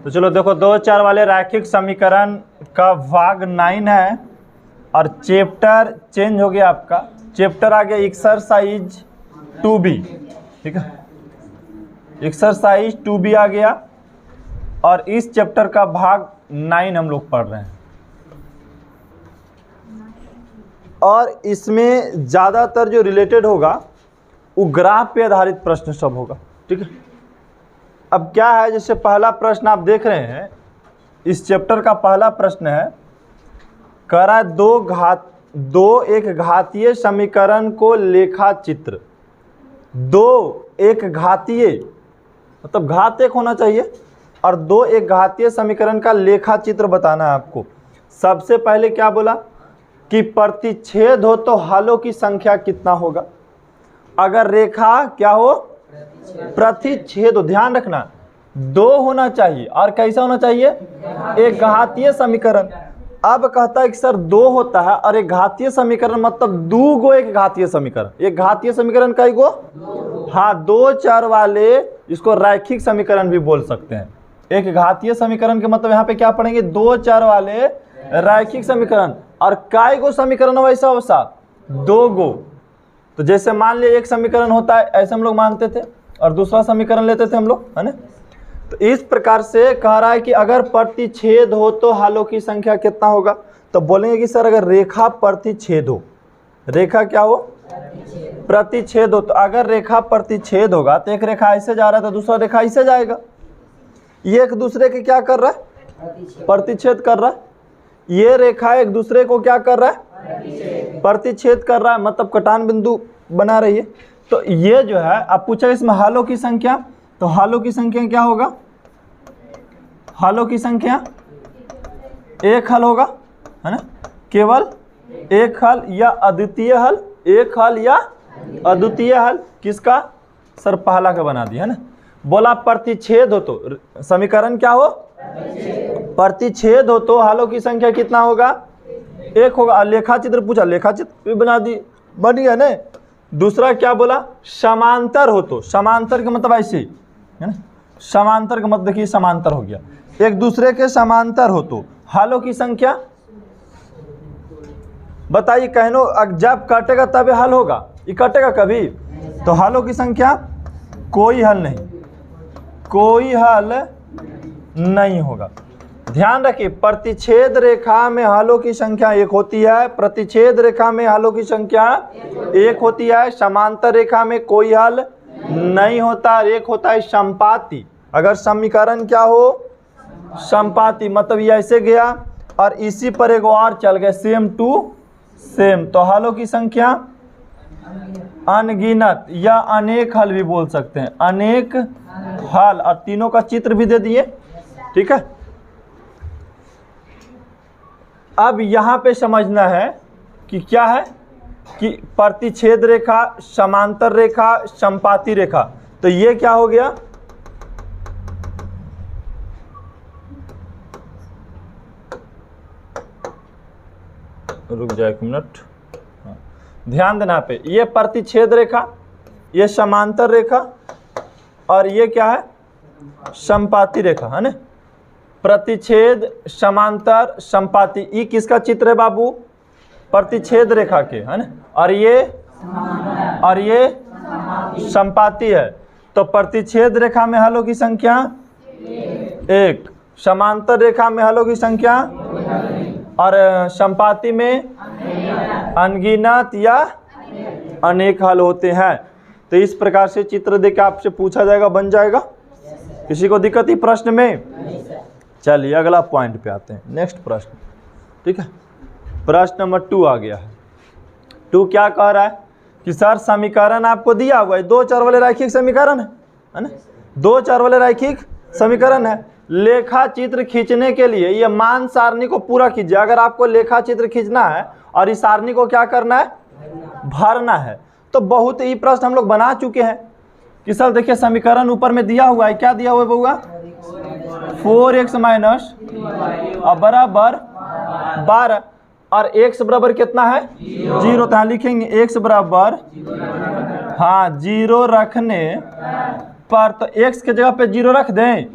तो चलो देखो, 2 4 वाले रैखिक समीकरण का भाग 9 है और चैप्टर चेंज हो गया आपका। चैप्टर आ गया एक्सरसाइज 2B, ठीक है, एक्सरसाइज 2B आ गया और इस चैप्टर का भाग 9 हम लोग पढ़ रहे हैं। और इसमें ज़्यादातर जो रिलेटेड होगा वो ग्राफ पे आधारित प्रश्न सब होगा, ठीक है। अब क्या है, जैसे पहला प्रश्न आप देख रहे हैं, इस चैप्टर का पहला प्रश्न है, कह रहा है दो एक घातीय समीकरण को लेखा चित्र। दो एक घातीय मतलब घात एक होना चाहिए और दो एक घातीय समीकरण का लेखा चित्र बताना है आपको। सबसे पहले क्या बोला कि प्रतिच्छेद हो तो हलों की संख्या कितना होगा। अगर रेखा क्या हो, प्रतिच्छेद हो, ध्यान रखना 2 होना चाहिए और कैसा होना चाहिए, एक घातीय समीकरण। अब कहता है कि सर 2 होता है और एक घातीय समीकरण मतलब 2 गो एक घातीय समीकरण। एक घातीय समीकरण कई गो, हाँ 2 4 वाले, इसको रैखिक समीकरण भी बोल सकते हैं। एक घातीय समीकरण के मतलब यहाँ पे क्या पढ़ेंगे, 2 4 वाले रैखिक समीकरण। और काय गो समीकरण वैसा वैसा 2 गो। तो जैसे मान लिया एक समीकरण होता है, ऐसे हम लोग मानते थे और दूसरा समीकरण लेते थे हम लोग, है ना। तो इस प्रकार से कह रहा है कि अगर प्रतिच्छेद हो तो हलों की संख्या कितना होगा। तो बोलेंगे कि सर अगर रेखा प्रतिच्छेद हो, रेखा क्या हो, प्रतिच्छेद हो, तो अगर रेखा प्रतिच्छेद होगा तो एक रेखा ऐसे जा रहा है तो दूसरा रेखा ऐसे जाएगा। ये एक दूसरे के क्या कर रहा है, प्रतिच्छेद कर रहा है। ये रेखा एक दूसरे को क्या कर रहा है, प्रतिच्छेद कर रहा है, मतलब कटान बिंदु बना रही है। तो ये जो है, अब पूछा इसमें हलों की संख्या, तो हलों की संख्या क्या होगा, हलों की संख्या एक हल होगा, है ना, केवल एक हल या अद्वितीय हल, एक हल या अद्वितीय हल। किसका, सर पहला का बना दिया, है ना। बोला प्रतिच्छेद हो तो समीकरण क्या हो, प्रतिच्छेद हो तो हलों की संख्या कितना होगा, एक होगा। लेखा चित्र पूछा, लेखा चित्र भी बना दी, बन गया ना। दूसरा क्या बोला, समांतर हो तो, समांतर का मतलब ऐसे है ना, समांतर का मतलब देखिए समांतर हो गया, एक दूसरे के समांतर हो तो हलों की संख्या बताइए। कहनो जब कटेगा तब हल होगा, ये कटेगा कभी, तो हलों की संख्या कोई हल नहीं, कोई हल नहीं होगा। ध्यान रखिए, प्रतिच्छेद रेखा में हलों की संख्या एक होती है, प्रतिच्छेद रेखा में हलों की संख्या एक होती है, समांतर रेखा में कोई हल नहीं होता, एक होता है संपाती। अगर समीकरण क्या हो, संपाती, मतलब ये ऐसे गया और इसी पर एक और चल गया, सेम टू सेम, तो हलों की संख्या अनगिनत या अनेक हल भी बोल सकते हैं, अनेक हल। और तीनों का चित्र भी दे दिए, ठीक है। अब यहाँ पे समझना है कि क्या है कि प्रतिच्छेद रेखा, समांतर रेखा, संपाती रेखा। तो ये क्या हो गया, रुक जाए एक मिनट, ध्यान देना पे, ये प्रतिच्छेद रेखा, ये समांतर रेखा और ये क्या है, संपाती रेखा, है ना। प्रतिच्छेद, समांतर, संपाती, ये किसका चित्र है बाबू, प्रतिच्छेद रेखा के, है ना। और ये संपाती है। तो प्रतिच्छेद रेखा में हलों की संख्या एक, समांतर रेखा में हलों की संख्या और संपाती में अनगिनत या अनेक हल होते हैं। तो इस प्रकार से चित्र देकर आपसे पूछा जाएगा, बन जाएगा। किसी को दिक्कत ही प्रश्न में? चलिए अगला पॉइंट पे आते हैं, नेक्स्ट प्रश्न, ठीक है। प्रश्न नंबर 2 आ गया है। 2 क्या कह रहा है कि सर समीकरण आपको दिया हुआ है, 2 4 वाले रैखिक समीकरण है ना, 2 4 वाले रैखिक समीकरण है। लेखा चित्र खींचने के लिए ये मान सारणी को पूरा कीजिए। अगर आपको लेखा चित्र खींचना है और इस सारणी को क्या करना है, भरना है। तो बहुत ही प्रश्न हम लोग बना चुके हैं कि सर देखिए समीकरण ऊपर में दिया हुआ है, क्या दिया हुआ है बउआ, 4x माइनस बराबर 12 और x बराबर कितना है, 0। तो यहाँ लिखेंगे x बराबर, हाँ 0 रखने पर, तो x के जगह पे 0 रख दें,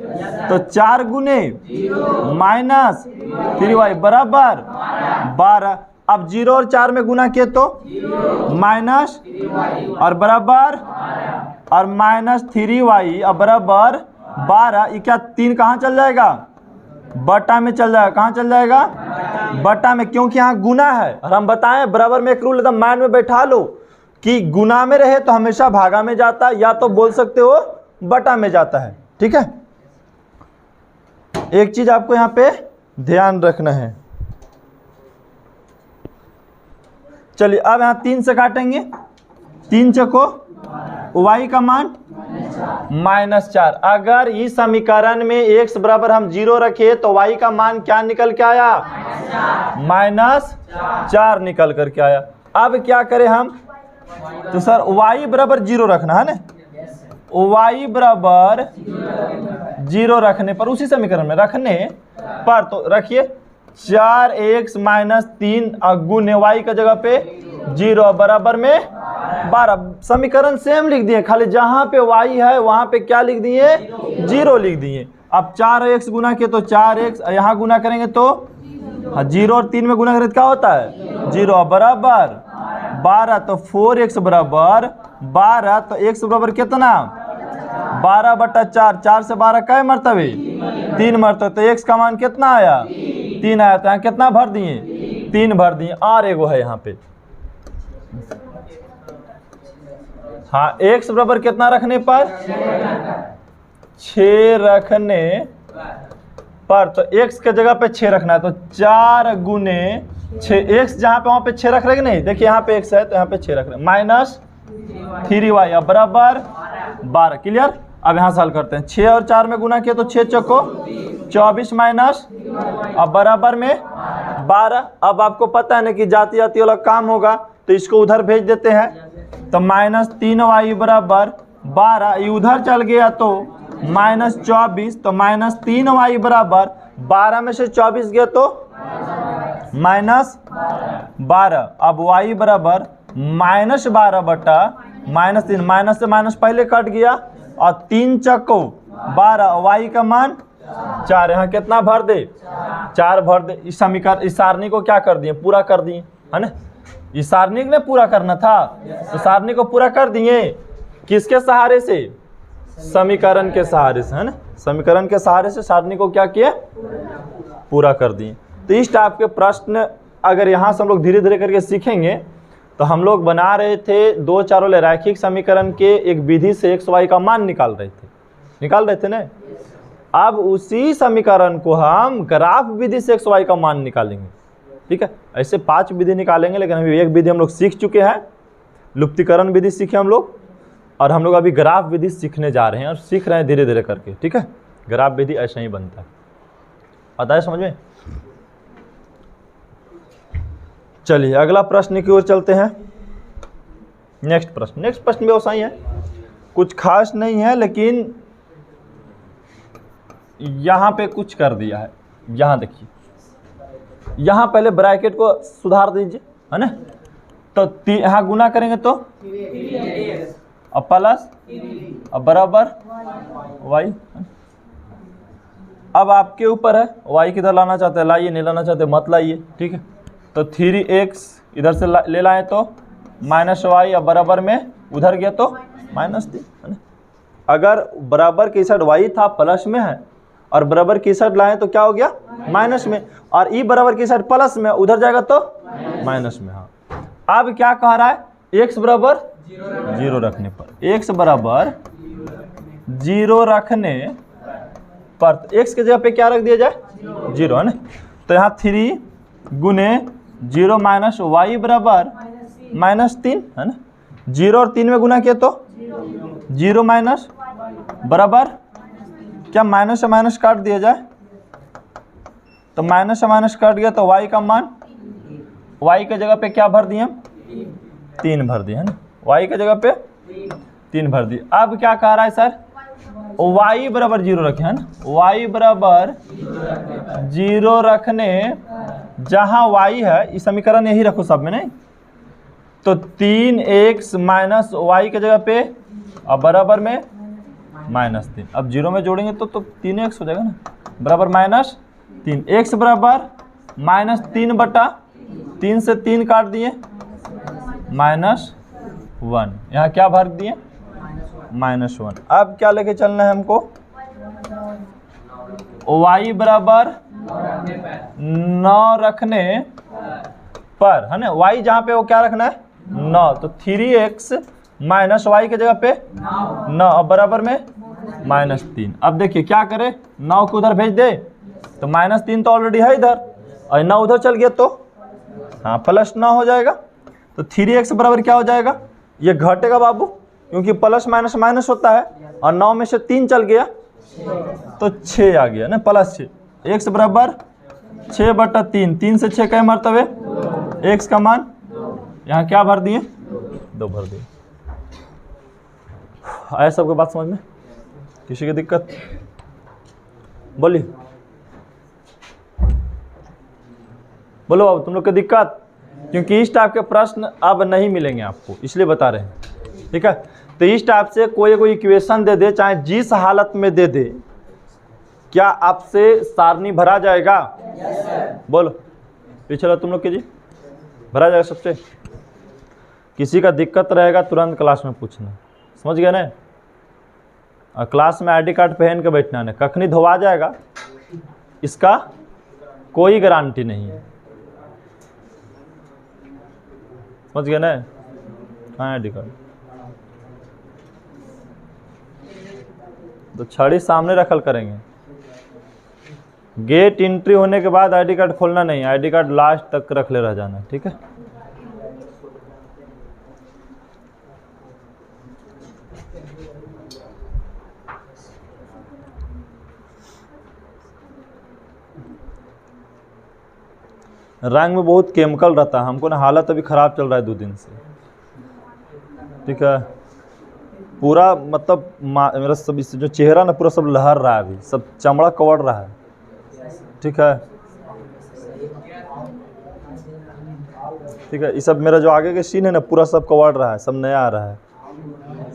तो 4 गुने माइनस 3y बराबर 12। अब 0 और 4 में गुना किए तो माइनस और बराबर और माइनस 3y अब बराबर 12। ये क्या 3 कहाँ चल जाएगा, बटा में चल जाएगा। कहाँ चल जाएगा, बटा में, क्योंकि यहाँ गुना है। और हम बताएं बराबर में एक रूल एकदम माइंड में बैठा लो कि गुना में रहे तो हमेशा भागा में जाता है, या तो बोल सकते हो बटा में जाता है। ठीक है, एक चीज आपको यहाँ पे ध्यान रखना है। चलिए अब यहाँ 3 से काटेंगे, 3 चको y का मान -4। अगर इस समीकरण में x बराबर हम 0 रखे तो y का मान क्या निकल के आया, -4 निकल करके आया। अब क्या करें हम, तो सर y बराबर 0 रखना है ना, y बराबर 0 रखने पर, उसी समीकरण में रखने पर, तो रखिए 4x - 3 गुने y का जगह पे 0 बराबर में 12। समीकरण सेम लिख दिए, खाली जहां पे y है वहां पे क्या लिख दिए, 0 लिख दिए। अब 4x गुना किए तो 4x, यहाँ गुना करेंगे तो 0 और 3 में गुना करें तो क्या होता है, 0 बराबर 12। तो 4x बराबर 12, तो x बराबर कितना, 12/4। 4 से 12 कै मरतबे, 3 मरतबे। तो x का मान कितना आया, 3 आया। तो यहाँ कितना भर दिए, 3 भर दिए। और एगो है यहाँ पे, हाँ x बराबर कितना रखने पर, 6 रखने पर, तो x के जगह पे 6 रखना है। तो 4 गुने 6, x जहाँ पे वहाँ पे 6 रख रहे कि नहीं, देखिए यहाँ पे x है तो यहाँ पे 6 रख रहे, -3y अब बराबर 12। क्लियर। अब यहाँ हल करते हैं, 6 और 4 में गुना किया तो 6 चौको 24 माइनस अब बराबर में 12। अब आपको पता है ना कि जाती जाती वाला काम होगा, तो इसको उधर भेज देते हैं। तो -3y बराबर 12, ये उधर चल गया तो -24, तो -3y बराबर 12 में से 24 गया तो -12। अब y बराबर -12 बटा -3, माइनस से माइनस पहले कट गया, और 3 चक्को 12, y का मान 4। यहाँ कितना भर दे, 4 भर दे। इस समीकरण, इस सारणी को क्या कर दिए, पूरा कर दिए, है ना। इस सारणी ने पूरा करना था, तो सारणी को पूरा कर दिए। किसके सहारे से, समीकरण के सहारे से, है ना। समीकरण के सहारे से सारणी को क्या किया, पूरा कर दिए। तो इस टाइप के प्रश्न अगर यहाँ से हम लोग धीरे धीरे करके सीखेंगे, तो हम लोग बना रहे थे 2 4 वाले रैखिक समीकरण के एक विधि से x y का मान निकाल रहे थे ना। अब उसी समीकरण को हम ग्राफ विधि से x y का मान निकालेंगे। ठीक है, ऐसे 5 विधि निकालेंगे, लेकिन अभी एक विधि हम लोग सीख चुके हैं, लुप्तीकरण विधि सीखे हम लोग, और हम लोग अभी ग्राफ विधि सीखने जा रहे हैं और सीख रहे हैं धीरे धीरे करके। ठीक है, ग्राफ विधि ऐसा ही बनता है, आता है समझ में। चलिए अगला प्रश्न की ओर चलते हैं। नेक्स्ट प्रश्न भी वैसा ही है, कुछ खास नहीं है, लेकिन यहाँ पे कुछ कर दिया है। यहाँ देखिए, यहाँ पहले ब्रैकेट को सुधार दीजिए, है ना। तो यहाँ गुना करेंगे तो अब प्लस अब बराबर y। अब आपके ऊपर है, y किधर लाना चाहते हैं लाइए, नहीं लाना चाहते मत लाइए। ठीक है, तो 3x इधर से ले लाए तो -y अब बराबर में उधर गया तो -3, है ना। अगर बराबर की साइड y था प्लस में है, और बराबर की साइड लाए तो क्या हो गया, माइनस में, और ई बराबर की साइड प्लस में, उधर जाएगा तो माइनस में। हाँ, अब क्या कह रहा है, x बराबर 0 रखने पर, x बराबर 0 रखने पर x के जगह पे क्या रख दिया जाए, 0, है ना। तो यहाँ 3 गुने 0 माइनस y बराबर -3, है ना। 0 और 3 में गुना किया तो 0 माइनस बराबर क्या, माइनस से माइनस काट दिया जाए, तो माइनस से माइनस काट गया तो y का मान, y के जगह पे क्या भर दिए हम, 3 भर दिए, है ना। y के जगह पे 3 भर दिए। अब क्या कह रहा है सर, y बराबर 0 रखे, है ना। y बराबर 0 रखने, जहाँ y है, इस समीकरण यही रखो सब में, नहीं तो 3x माइनस y के जगह पे अब बराबर में -3। अब 0 में जोड़ेंगे तो 3x हो जाएगा ना, बराबर -3। x बराबर -3/3 से 3 काट दिए -1। यहाँ क्या भर दिए -1। अब क्या लेके चलना है हमको, y बराबर 9 रखने पर, है ना। y जहाँ पे वो क्या रखना है 9, तो 3x माइनस वाई के जगह पे 9, अब बराबर में -3। अब देखिए क्या करे, 9 को उधर भेज दे तो -3 तो ऑलरेडी है इधर, और 9 उधर चल गया तो हाँ +9 हो जाएगा। तो 3x बराबर क्या हो जाएगा, ये घटेगा बाबू, क्योंकि प्लस माइनस माइनस होता है, और 9 में से 3 चल गया तो 6 आ गया ना, +6। x बराबर 6/3, 3 से 6 कई मरतबे, x का मान यहाँ क्या भर दिए 2 भर दिए। आया सबको बात समझ में, किसी की दिक्कत बोलिए, बोलो बाबू तुम लोग की दिक्कत, क्योंकि इस टाइप के प्रश्न अब नहीं मिलेंगे आपको, इसलिए बता रहे हैं, ठीक है। तो इस टाइप से कोई इक्वेशन दे दे, चाहे जिस हालत में दे दे, क्या आपसे सारणी भरा जाएगा? बोलो पिछला तुम लोग के जी भरा जाएगा सबसे। किसी का दिक्कत रहेगा तुरंत क्लास में पूछना, समझ गए ना। और क्लास में आईडी कार्ड पहन के बैठना है, कखनी धोवा जाएगा इसका कोई गारंटी नहीं है, समझ गए ना। हाँ आईडी कार्ड तो छड़ी सामने रखल करेंगे, गेट एंट्री होने के बाद आईडी कार्ड खोलना नहीं, आईडी कार्ड लास्ट तक रख ले रह जाना, ठीक है। रंग में बहुत केमिकल रहता है, हमको ना हालत अभी ख़राब चल रहा है 2 दिन से, ठीक है। पूरा मतलब मेरा सब इस जो चेहरा ना पूरा सब लहर रहा है, अभी सब चमड़ा कवड़ रहा है, ठीक है। ठीक है, ये सब मेरा जो आगे के सीन है ना पूरा सब कवड़ रहा है, सब नया आ रहा है,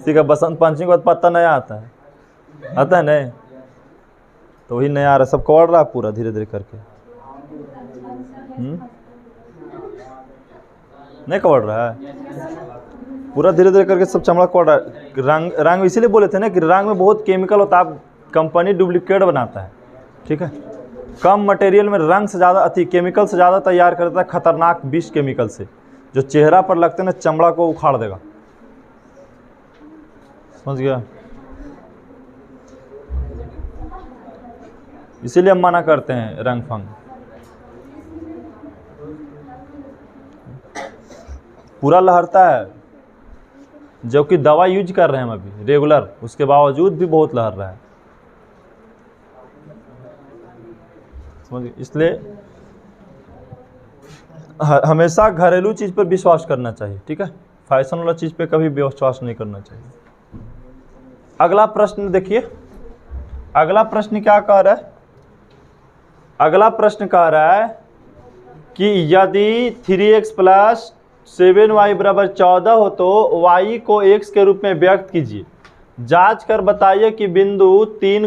ठीक है। बसंत पंचमी के बाद पत्ता नया आता है नहीं, तो वही नया आ रहा है, सब कवड़ रहा है पूरा धीरे धीरे करके। नहीं कवड़ रहा है पूरा धीरे धीरे करके, सब चमड़ा कवड़ रहा है। रंग इसीलिए बोले थे ना कि रंग में बहुत केमिकल होता है, कंपनी डुप्लीकेट बनाता है, ठीक है। कम मटेरियल में रंग से ज़्यादा केमिकल से ज़्यादा तैयार करता है, खतरनाक विष केमिकल से, जो चेहरा पर लगते हैं ना चमड़ा को उखाड़ देगा, समझ गया। इसीलिए हम मना करते हैं रंग फंग। पूरा लहरता है, जो कि दवा यूज कर रहे हैं हम अभी रेगुलर, उसके बावजूद भी बहुत लहर रहा है, समझिए। इसलिए हमेशा घरेलू चीज़ पर विश्वास करना चाहिए, ठीक है। फैशन वाला चीज़ पे कभी विश्वास नहीं करना चाहिए। अगला प्रश्न देखिए, अगला प्रश्न क्या कह रहा है, अगला प्रश्न कह रहा है कि यदि 3x + 7y = 14 हो तो y को x के रूप में व्यक्त कीजिए। जांच कर बताइए कि बिंदु 3,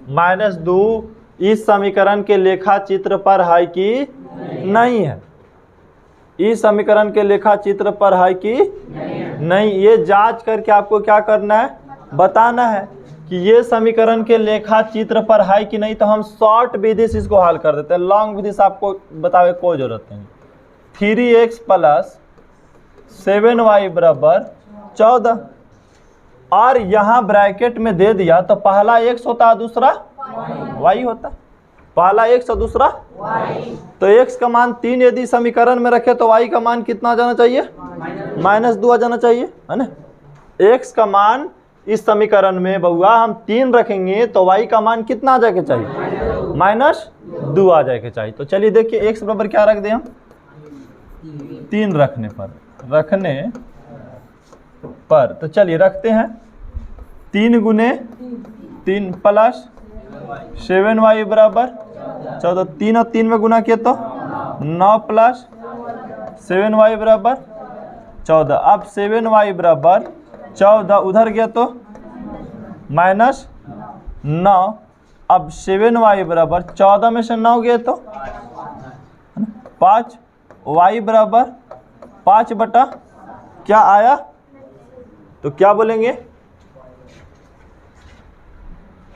-2 इस समीकरण के लेखा चित्र पर है कि नहीं है। इस समीकरण के लेखा चित्र पर है कि नहीं, ये जांच करके आपको क्या करना है, बताना है कि ये समीकरण के लेखा चित्र पर है कि नहीं। तो हम शॉर्ट विधि से इसको हल कर देते हैं, लॉन्ग विधि से आपको बतावे कोई जरूरत नहीं। 3x + 7y = 14, और यहाँ ब्रैकेट में दे दिया तो पहला x होता है, दूसरा y होता, पहला x और दूसरा y। तो x का मान 3 यदि समीकरण में रखे तो y का मान कितना आ जाना चाहिए, -2 आ जाना चाहिए, है ना। x का मान इस समीकरण में बउआ हम 3 रखेंगे तो y का मान कितना आ जाएगा चाहिए, -2 आ जाएगा चाहिए। तो चलिए देखिए x बराबर क्या रख दें हम, 3 रखने पर, तो चलिए रखते हैं 3 × 3 + 7y = 14। 3 और 3 में गुना किया तो 9 + 7y = 14। अब 7y = 14 उधर गया तो माइनस 9। अब 7y बराबर 14 में से 9 गए तो 5, y बराबर 5 बटा क्या आया, तो क्या बोलेंगे,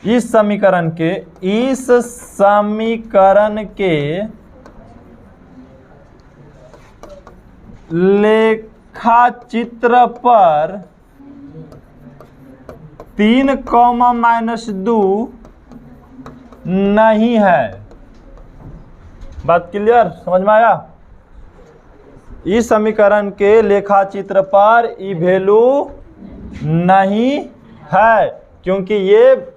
इस समीकरण के लेखाचित्र पर 3, -2 नहीं है। बात क्लियर, समझ में आया? इस समीकरण के लेखाचित्र पर ई वैल्यू नहीं है, क्योंकि ये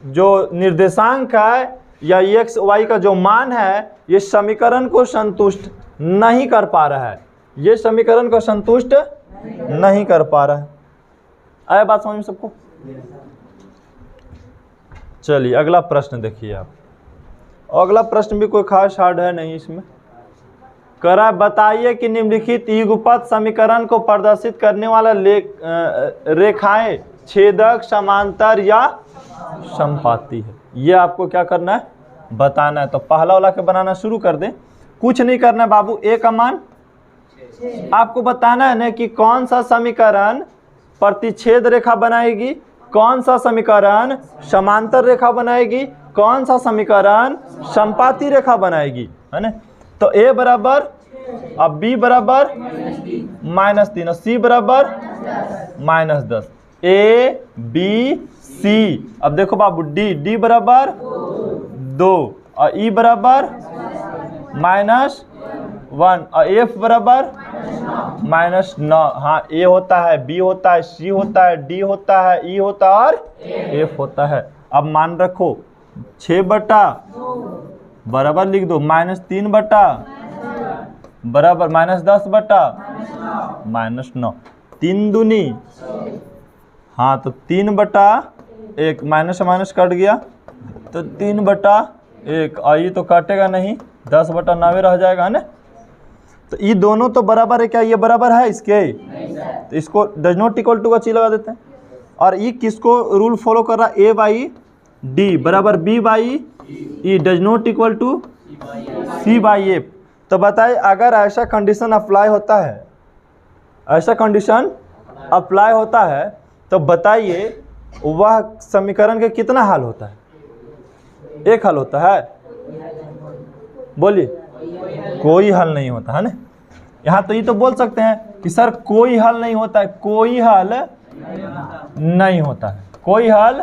जो निर्देशांक है या एक्स वाई का जो मान है ये समीकरण को संतुष्ट नहीं कर पा रहा है, ये समीकरण को संतुष्ट नहीं कर पा रहा है। आया बात समझ में सबको? चलिए अगला प्रश्न देखिए आप। अगला प्रश्न भी कोई खास हार्ड है नहीं इसमें। करा बताइए कि निम्नलिखित युगपत समीकरण को प्रदर्शित करने वाला रेखाएं छेदक, समांतर या समपाती है। ये आपको क्या करना है, बताना है। तो पहला वाला के बनाना शुरू कर दें। कुछ नहीं करना है बाबू, ए का मान आपको बताना है ना कि कौन सा समीकरण प्रतिच्छेद रेखा बनाएगी, कौन सा समीकरण समांतर रेखा बनाएगी, कौन सा समीकरण समपाती रेखा बनाएगी, है ना। तो ए बराबर, अब बी बराबर -3 और सी बराबर -10। ए बी सी, अब देखो बाबू डी बराबर 2 और ई बराबर -1 और एफ बराबर -9। हाँ, ए होता है, बी होता है, सी होता है, डी होता है, ई होता है और एफ होता है। अब मान रखो 6 बटा बराबर लिख दो -3 बटा बराबर -10 बटा -9। 3 दूनी, हाँ तो 3 बटा 1, माइनस माइनस कट गया तो 3 बटा 1, और ये तो काटेगा नहीं, 10 बटा 9 रह जाएगा, है ना। तो ये दोनों तो बराबर है, क्या ये बराबर है इसके? तो इसको डज नॉट इक्वल टू का ची लगा देते हैं। और ये किसको रूल फॉलो कर रहा है, ए बाई डी बराबर B by E does not equal to C by F. तो बताइए अगर ऐसा कंडीशन अप्लाई होता है, ऐसा कंडीशन अप्लाई होता है, तो बताइए वह समीकरण के कितना हल होता है? एक हल होता है? बोलिए, कोई हल नहीं होता, है ना। यहाँ तो ये तो बोल सकते हैं कि सर कोई हल नहीं होता है, कोई हल नहीं होता है, कोई हल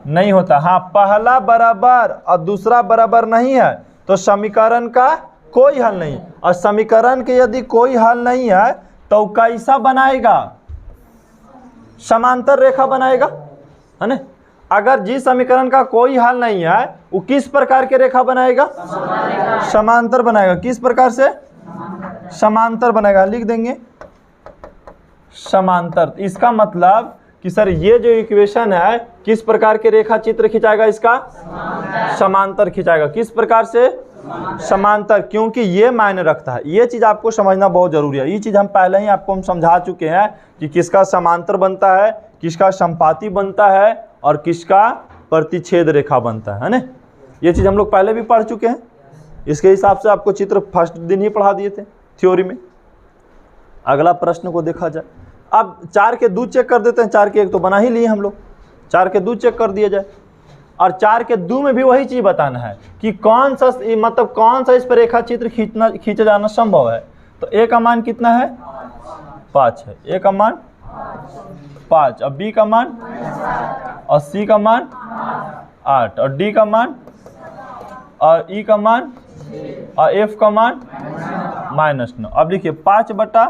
नहीं होता। हाँ, पहला बराबर और दूसरा बराबर नहीं है तो समीकरण का कोई हल नहीं, और समीकरण के यदि कोई हल नहीं है तो कैसा बनाएगा? समांतर रेखा बनाएगा, है ना। अगर जिस समीकरण का कोई हल नहीं है वो किस प्रकार के रेखा बनाएगा? समांतर बनाएगा। किस प्रकार से? समांतर बनाएगा। लिख देंगे समांतर। इसका मतलब कि सर ये जो इक्वेशन है किस प्रकार के रेखा चित्र खिंचाएगा? इसका समांतर खिंचाएगा। किस प्रकार से? समांतर, क्योंकि ये मायने रखता है। ये चीज़ आपको समझना बहुत जरूरी है। ये चीज़ हम पहले ही आपको समझा चुके हैं कि किसका समांतर बनता है, किसका समपाती बनता है और किसका प्रतिच्छेद रेखा बनता है ना। ये चीज़ हम लोग पहले भी पढ़ चुके हैं। इसके हिसाब से आपको चित्र फर्स्ट दिन ही पढ़ा दिए थे थ्योरी में। अगला प्रश्न को देखा जाए। अब 4 के दूध चेक कर देते हैं। 4 के 1 तो बना ही लिए हम लोग, 4 के दूध चेक कर दिया जाए। और 4 के 2 में भी वही चीज़ बताना है कि कौन सा, मतलब कौन सा इस पर रेखा चित्र खींचा जाना संभव है। तो ए का मान कितना है? 5 है। ए का मान 5 और बी का मान और सी का मान 8 और डी का मान और ई का मान और एफ का मान -9। अब लिखिए 5 बटा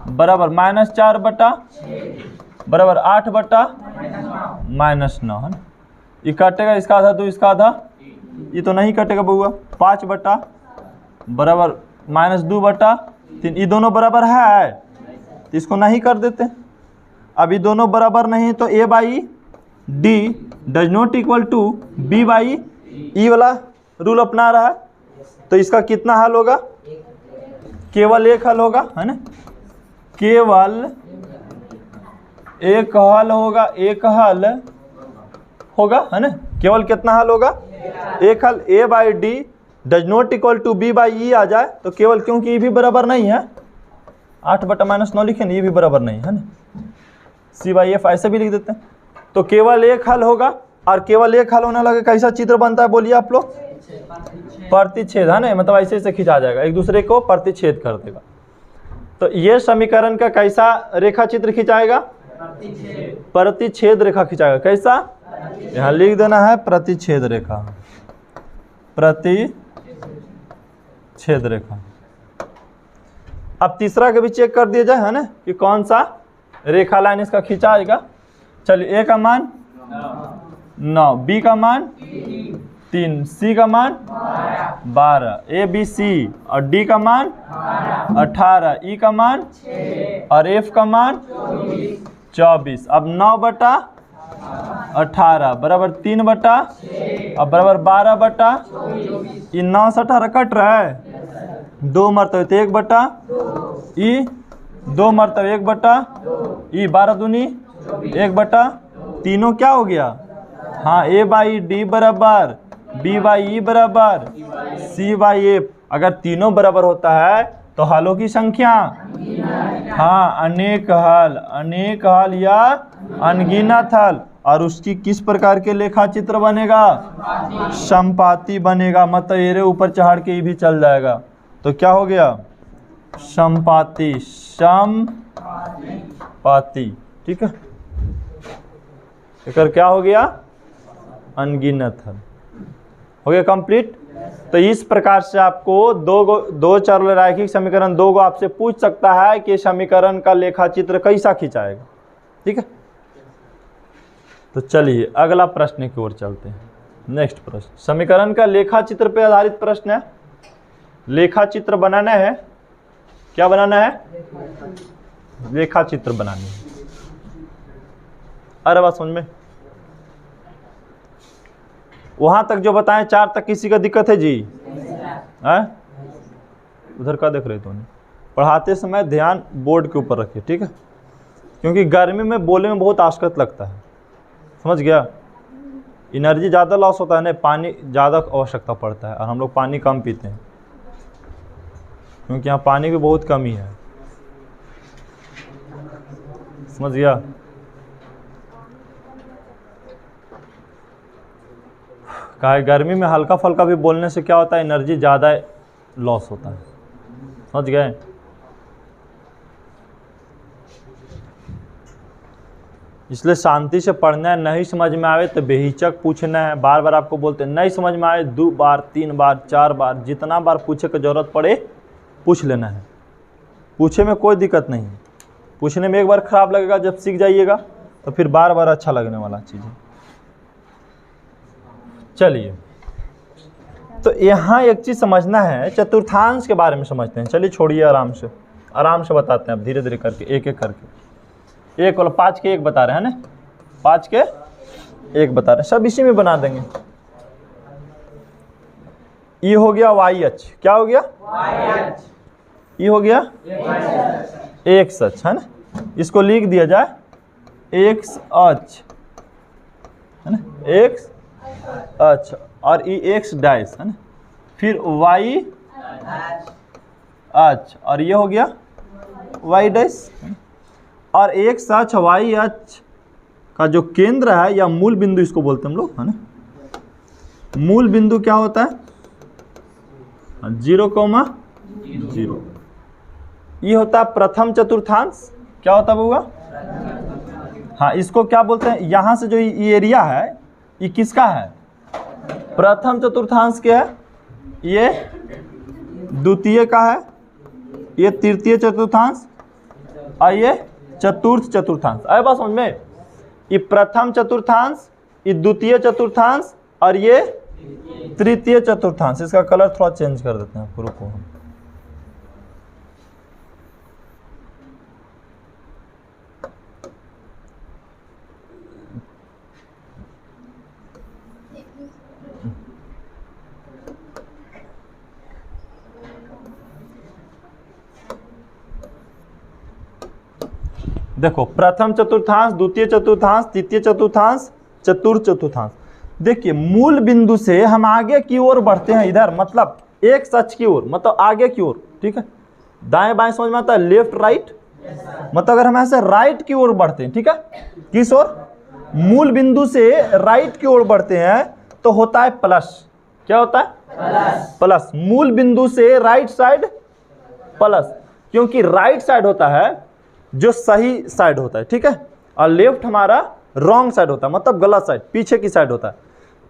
बराबर -4 बटा बराबर 8 बटा -9, है ना। ये काटेगा, इसका आधा तो इसका आधा, ये तो नहीं कटेगा बउआ। 5 बटा बराबर -2 बटा 3, ये दोनों बराबर है तो इसको नहीं कर देते। अब ये दोनों बराबर नहीं तो A by D does not equal to B by E वाला रूल अपना रहा है। तो इसका कितना हल होगा? केवल एक हल होगा, है ना। केवल एक हल होगा। एक हल होगा, है ना। केवल कितना हल होगा, एक हल। a by D does not equal to b by E आ जाए तो केवल, क्योंकि e भी बराबर नहीं है, 8/-9 लिखे ना, ये भी बराबर नहीं है ना, c बाई एफ ऐसे भी लिख देते हैं। तो केवल एक हल होगा, और केवल एक हल होने लगे कैसा चित्र बनता है बोलिए आप लोग, प्रतिच्छेद, है ना, मतलब ऐसे ऐसे खिंचा जाएगा, एक दूसरे को प्रतिच्छेद कर देगा। तो ये समीकरण का कैसा रेखा चित्र खिंचाएगा, प्रतिच्छेद रेखा खिंचाएगा। कैसा, यहाँ लिख देना है प्रतिच्छेद रेखा, प्रतिच्छेद रेखा। अब तीसरा का भी चेक कर दिया जाए, है ना, कि कौन सा रेखा लाइन इसका खिंचाएगा। चलिए, ए का मान 9, बी का मान 3, सी का मान 12, ए बी सी, और डी का मान 18, ई का मान और एफ का मान 24। अब 9/18 बराबर 3/, अब बराबर 12/, ये 9 से 18 कट रहा है, 2 मरतबे तो 1/, ई 2 मरतबे 1/, ई 12 दूनी 1/, तीनों क्या हो गया, हाँ, ए बाई डी बराबर बी बाई ई बराबर सी बाई एफ। अगर तीनों बराबर होता है तो हलों की संख्या, हाँ, अनेक हल या अनगिनत हल। और उसकी किस प्रकार के लेखा चित्र बनेगा, समपाती बनेगा, मतलब एरे ऊपर चढ़ के ये भी चल जाएगा। तो क्या हो गया, समपाती, ठीक है। फिर क्या हो गया, अनगिनत हल हो गया कंप्लीट। तो इस प्रकार से आपको दो चर रैखिक समीकरण 2 को आपसे पूछ सकता है कि समीकरण का लेखा चित्र कैसा खिंचाएगा, ठीक है। तो चलिए अगला प्रश्न की ओर चलते हैं। नेक्स्ट प्रश्न समीकरण का लेखा चित्र पे आधारित प्रश्न है। लेखा चित्र बनाना है, क्या बनाना है, लेखा चित्र बनानी है। अरे बात समझ में, वहां तक जो बताएं 4 तक किसी का दिक्कत है जी, है उधर का देख रहे तो नहीं। पढ़ाते समय ध्यान बोर्ड के ऊपर रखिए, ठीक है, क्योंकि गर्मी में बोलने में बहुत आशकत लगता है, समझ गया। एनर्जी ज़्यादा लॉस होता है ना, पानी ज़्यादा आवश्यकता पड़ता है, और हम लोग पानी कम पीते हैं क्योंकि यहाँ पानी की बहुत कमी है, समझ गया। कहा गर्मी में हल्का फल्का भी बोलने से क्या होता है, एनर्जी ज़्यादा लॉस होता है, समझ गए। इसलिए शांति से पढ़ना है, नहीं समझ में आवे तो बेहिचक पूछना है। बार बार आपको बोलते हैं नहीं समझ में आए, 2 बार 3 बार 4 बार जितना बार पूछे की ज़रूरत पड़े पूछ लेना है। पूछे में कोई दिक्कत नहीं है, पूछने में एक बार ख़राब लगेगा, जब सीख जाइएगा तो फिर बार बार अच्छा लगने वाला चीज़ है। चलिए, तो यहाँ एक चीज़ समझना है, चतुर्थांश के बारे में समझते हैं। चलिए छोड़िए, आराम से बताते हैं अब, धीरे धीरे करके, एक एक करके। 1 वाला 5 के 1 बता रहे हैं ना, 5 के 1 बता रहे हैं, सब इसी में बना देंगे। ये हो गया वाई अक्ष, क्या हो गया, ये हो गया एक्स अक्ष, है ना। इसको लिख दिया जाए एक्स अक्ष, है ना, एक्स अक्ष, और ये एक्स डैश, है ना, फिर वाई अक्ष, और ये हो गया वाई डैश। और एक्स अक्ष वाई अक्ष का जो केंद्र है या मूल बिंदु इसको बोलते हैं हम लोग, है ना। मूल बिंदु क्या होता है, 0,0। ये होता है प्रथम चतुर्थांश। क्या होता है बउआ, हाँ, इसको क्या बोलते हैं, यहाँ से जो ये एरिया है ये किसका है, प्रथम चतुर्थांश के है, ये द्वितीय का है, ये तृतीय चतुर्थांश, और ये चतुर्थ चतुर्थांश। आए बात समझ में, ये प्रथम चतुर्थांश, ये द्वितीय चतुर्थांश, और ये तृतीय चतुर्थांश। इसका कलर थोड़ा चेंज कर देते हैं आपको, रुको हम। देखो, प्रथम चतुर्थांश, द्वितीय चतुर्थांश, तृतीय चतुर्थांश, चतुर्थ चतुर्थांश। देखिए मूल बिंदु से हम आगे की ओर बढ़ते हैं, इधर मतलब एक सच की ओर, मतलब आगे की ओर, ठीक है। दाएं बाएं समझ में आता है, लेफ्ट राइट, मतलब अगर हम ऐसे राइट की ओर बढ़ते हैं, ठीक है, किस ओर, मूल बिंदु से राइट की ओर बढ़ते हैं तो होता है प्लस। क्या होता है? प्लस। मूल बिंदु से राइट साइड प्लस, क्योंकि राइट साइड होता है जो सही साइड होता है, ठीक है, और लेफ्ट हमारा रॉन्ग साइड होता है, मतलब गलत साइड, पीछे की साइड होता है।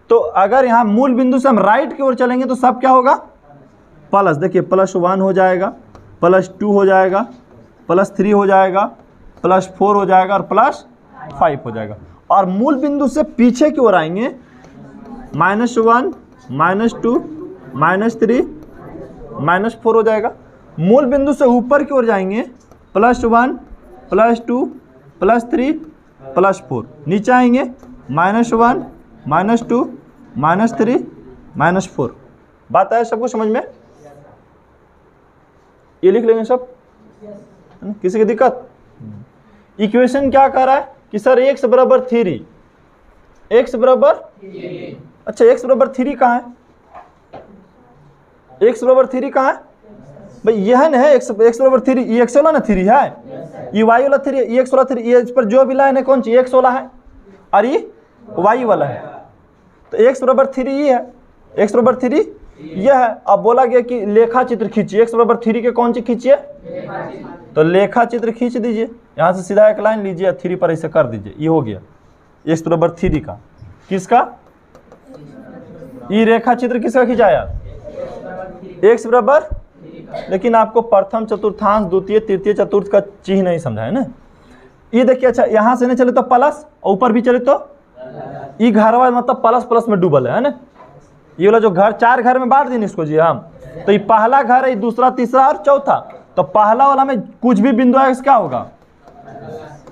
तो अगर यहाँ मूल बिंदु से हम राइट की ओर चलेंगे तो सब क्या होगा? प्लस। देखिए +1 हो जाएगा, +2 हो जाएगा, +3 हो जाएगा, +4 हो जाएगा और +5 हो जाएगा। और मूल बिंदु से पीछे की ओर आएंगे, -1 -2 -3 -4 हो जाएगा। मूल बिंदु से ऊपर की ओर जाएंगे, +1 +2 +3 +4। नीचे आएंगे, -1 -2 -3 -4। बात आया सबको समझ में? ये लिख लेंगे सब, किसी की दिक्कत? इक्वेशन क्या कह रहा है कि सर x बराबर 3, x बराबर, अच्छा x बराबर 3 कहाँ है? x बराबर 3 कहाँ है भाई? यह ना है x बराबर 3, ये x वाला ना 3 है, ये y वाला 3 है, ये x वाला 3, ये इस पर जो भी लाइन है कौन सी? x वाला है और ये y वाला है, तो x बराबर 3 ये है, x बराबर 3 यह है। अब बोला गया कि लेखा चित्र खींचिए, x बराबर 3 के कौन सी खींचिए? तो लेखा चित्र खींच दीजिए, यहाँ से सीधा एक लाइन लीजिए, 3 पर ऐसे कर दीजिए, ये हो गया x बराबर 3 का। किसका? ये रेखा चित्र किसका खिंचाया? x बराबर, लेकिन आपको प्रथम चतुर्थांश, द्वितीय तृतीय चतुर्थ का चिन्ह नहीं समझा है ना। ये देखिए, अच्छा यहाँ से नहीं चले तो प्लस, ऊपर भी चले तो ये घर वाला मतलब प्लस प्लस में डूबल है ना। ये वाला जो घर, 4 घर में बांट देंगे इसको जी हम, तो ये पहला घर है, दूसरा तीसरा और चौथा, तो पहला वाला में कुछ भी बिंदु है क्या होगा?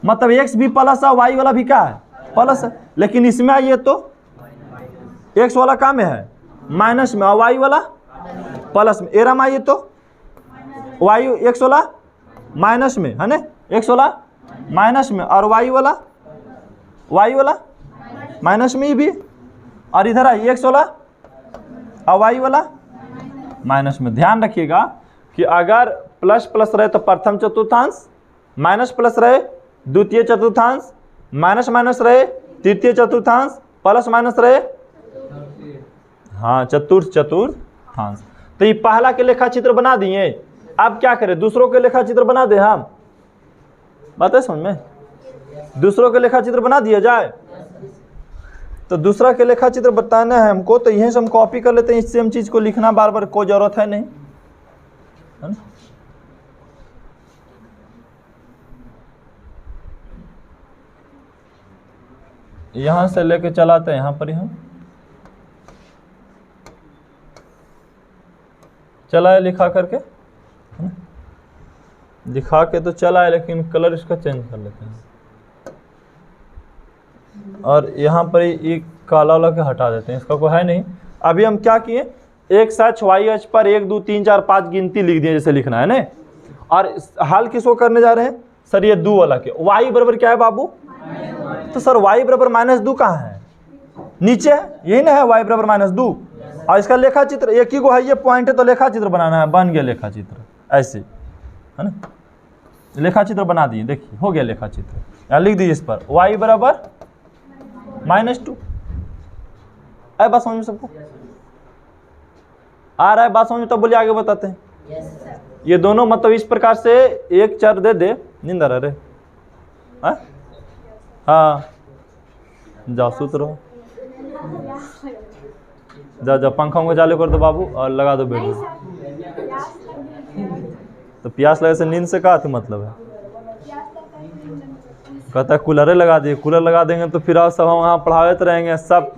मतलब x भी प्लस है, y वाला भी क्या है? प्लस है। लेकिन इसमें आइए तो x वाला कहाँ में है? माइनस में, और y वाला प्लस में। एरम आइए तो x वाला माइनस में है ना, x वाला माइनस में, और y वाला माइनस में ही भी, और इधर आइए x वाला और y वाला माइनस में। ध्यान रखिएगा कि अगर प्लस प्लस रहे तो प्रथम चतुर्थांश, माइनस प्लस रहे द्वितीय चतुर्थांश, माइनस माइनस रहे तृतीय चतुर्थांश, प्लस माइनस रहे हाँ चतुर्थ चतुर्थांश। तो ये पहला के लेखा चित्र बना दिए। अब क्या करें? दूसरों के लेखा चित्र बना दे हम, बात है समझ में? दूसरों के लेखा चित्र बना दिया जाए। तो दूसरा के लेखा चित्र बताना है हमको, तो यहीं से हम कॉपी कर लेते हैं, इससे हम चीज को लिखना बार बार कोई जरूरत है नहीं, है ना? यहां से लेके चलाते हैं, यहां पर ही हम चलाए लिखा करके, है ना? दिखा के तो चला है, लेकिन कलर इसका चेंज कर लेते हैं, और यहाँ पर ये काला वाला के हटा देते हैं, इसका कोई है नहीं। अभी हम क्या किए, x अक्ष y अक्ष पर 1 2 3 4 5 गिनती लिख दिए, जैसे लिखना है ना। और हल किसको करने जा रहे हैं सर? ये 2 वाला के। y बराबर क्या है बाबू? तो सर y बराबर -2 कहाँ है? नीचे है, यही ना है, y बराबर -2। और इसका लेखा चित्र एक ही को है, ये पॉइंट है, तो लेखा चित्र बनाना है। बन गया लेखा चित्र, ऐसे है ना, लेखा चित्र बना दिए। देखिए हो गया लेखा चित्र, यहाँ लिख दीजिए इस पर y बराबर -2। आए बात समझ में सबको? आ रहा है बात समझ में? तो बोलिए आगे बताते हैं। ये दोनों मतलब इस प्रकार से एक चर दे दे, नींद आ रहा रे, हाँ जाओ सूत रहो, जाओ पंखा को चालू कर दो बाबू और लगा दो बेड में। तो प्यास लगे से नींद से का तो मतलब है? कहता है कूलर लगा दिए, कूलर लगा देंगे तो फिर आप सब हम वहाँ पढ़ाते रहेंगे, सब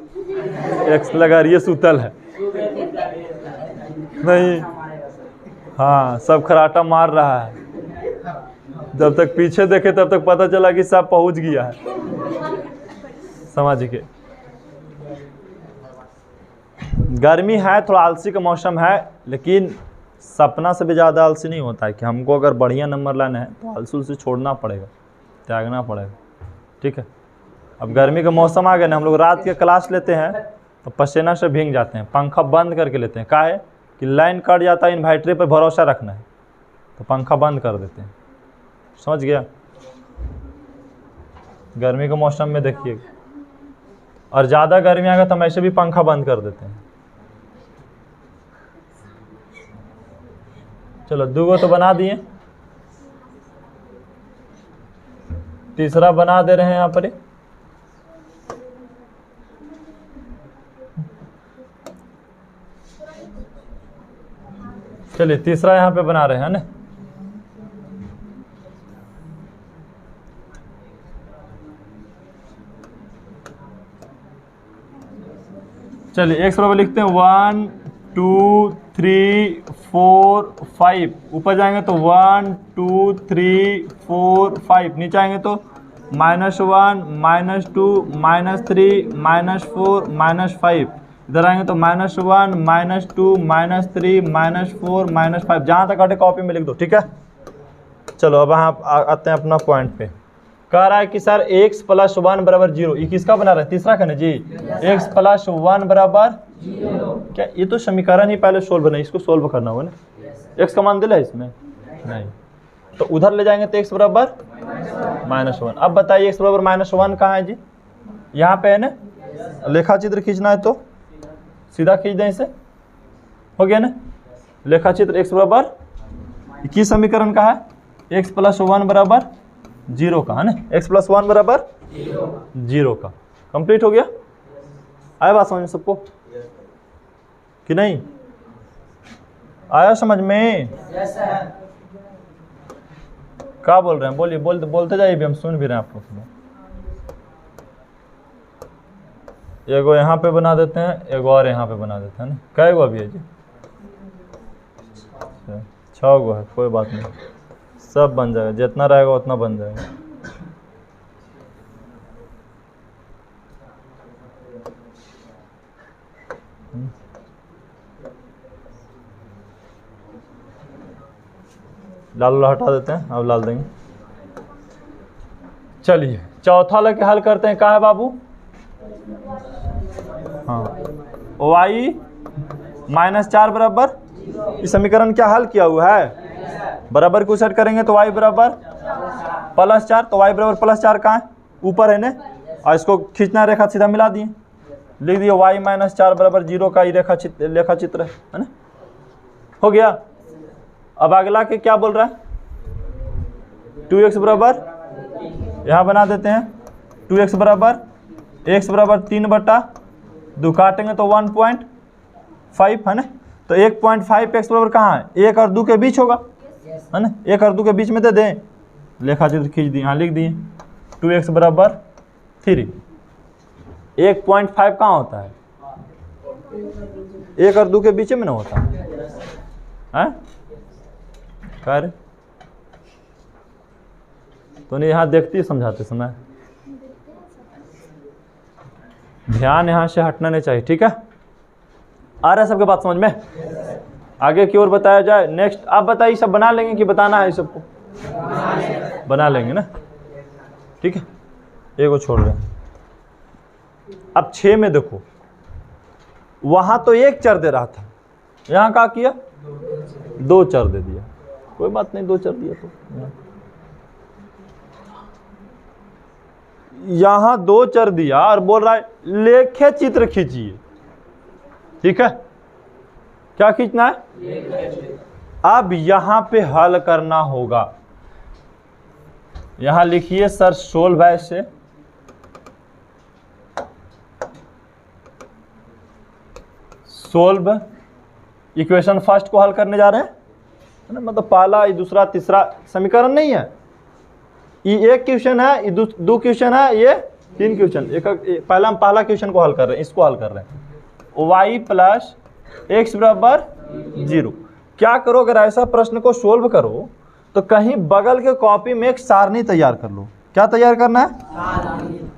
एक लगा रही है सुतल है नहीं, हाँ सब खराटा मार रहा है। जब तक पीछे देखे तब तक पता चला कि सब पहुंच गया है, समझ के। गर्मी है, थोड़ा आलसी का मौसम है, लेकिन सपना से भी ज़्यादा आलसी नहीं होता है कि हमको अगर बढ़िया नंबर लाना है तो आलसी से छोड़ना पड़ेगा, त्यागना पड़ेगा, ठीक है। अब गर्मी का मौसम आ गया ना, हम लोग रात के क्लास लेते हैं तो पसीना से भीग जाते हैं, पंखा बंद करके लेते हैं। क्या है कि लाइन कट जाता है, इन्वर्टर पर भरोसा रखना है तो पंखा बंद कर देते हैं। समझ गया? गर्मी के मौसम में देखिए, और ज़्यादा गर्मी आ गया तो हम ऐसे भी पंखा बंद कर देते हैं। चलो 2 गो तो बना दिए, तीसरा बना दे रहे हैं यहाँ पर। चलिए तीसरा यहाँ पे बना रहे हैं ना। चलिए x बराबर लिखते हैं 1 2 3 4 5। ऊपर जाएंगे तो 1 2 3 4 5, नीचे आएंगे तो -1 -2 -3 -4 -5। इधर आएंगे तो -1 -2 -3 -4 -5। जहाँ तक हटे कॉपी में लिख दो, ठीक है। चलो अब यहाँ आते हैं अपना पॉइंट पे। कह रहा है कि सर x + 1 = 0। ये किसका बना रहा है? तीसरा का ना जी। x + 1 = 0। क्या ये तो समीकरण ही पहले सोल्व बना, इसको सोल्व करना होगा ना। x का मान दिला है इसमें नहीं, तो उधर ले जाएंगे तो x बराबर -1। अब बताइए x बराबर -1 कहाँ है जी? यहाँ पे है ना। लेखा चित्र खींचना है तो सीधा खींच दें, इसे हो गया ना। लेखा चित्र x बराबर किस समीकरण का है? x + 1 = 0 का है ना। x + 1 = 0 का कंप्लीट हो गया। आया बात समझ में सबको कि नहीं? आया समझ में? क्या बोल रहे हैं? बोलिए, बोलते जाइए, भी हम सुन भी रहे हैं आप लोग। एगो यहाँ पे बना देते हैं, एगो और यहाँ पे बना देते हैं ना। कै गो अभी है जी? 6 गो है, कोई बात नहीं, सब बन जाएगा, जितना रहेगा उतना बन जाएगा। लाल हटा देते हैं, अब लाल देंगे। चलिए चौथा लेके हल करते हैं। क्या है बाबू? हाँ, y -4 बराबर, इस समीकरण क्या हल किया हुआ है? बराबर को सेट करेंगे तो y बराबर +4, तो y बराबर +4 कहाँ है? ऊपर है ना। और इसको खींचना रेखा सीधा मिला दिए, लिख दिए y -4 = 0 का ही लेखा चित्र है ना। हो गया। अब अगला के क्या बोल रहा है? 2x बराबर, यहाँ बना देते हैं 2x बराबर x बराबर 3/2, काटेंगे तो 1.5 है ना। तो 1.5 x बराबर कहाँ है? 1 और 2 के बीच होगा है ना। 1 और 2 के बीच में दे दें, लेखा चित्र खींच दिए, यहाँ लिख दिए 2x बराबर 3। 1.5 कहाँ होता है? 1 और 2 के बीच में ना होता है। कर तो नहीं, यहाँ देखती समझाते समय ध्यान यहाँ से हटना नहीं चाहिए, ठीक है। आ रहा है सबके बात समझ में? आगे की ओर बताया जाए। नेक्स्ट आप बताइए, सब बना लेंगे कि बताना है? सबको बना लेंगे ना, ठीक है। एगो छोड़ रहे हैं। अब 6 में देखो, वहां तो 1 चर दे रहा था, यहाँ क्या किया? 2 चर दे दिया। कोई बात नहीं, 2 चर दिया तो यहाँ 2 चर दिया और बोल रहा है लेखे चित्र खींचिए, ठीक है। क्या खींचना है? अब यहां पे हल करना होगा। यहां लिखिए सर सोल्व है से, सोल्व इक्वेशन फर्स्ट को हल करने जा रहे हैं, मतलब पहला, दूसरा, तीसरा समीकरण नहीं है। ये 1 क्वेश्चन है, ये 2 क्वेश्चन है, ये 3 क्वेश्चन। पहला हम पहला क्वेश्चन को हल कर रहे हैं, इसको हल कर रहे हैं। y + x बराबर 0। क्या करो, अगर ऐसा प्रश्न को सोल्व करो तो कहीं बगल के कॉपी में एक सारणी तैयार कर लो। क्या तैयार करना है?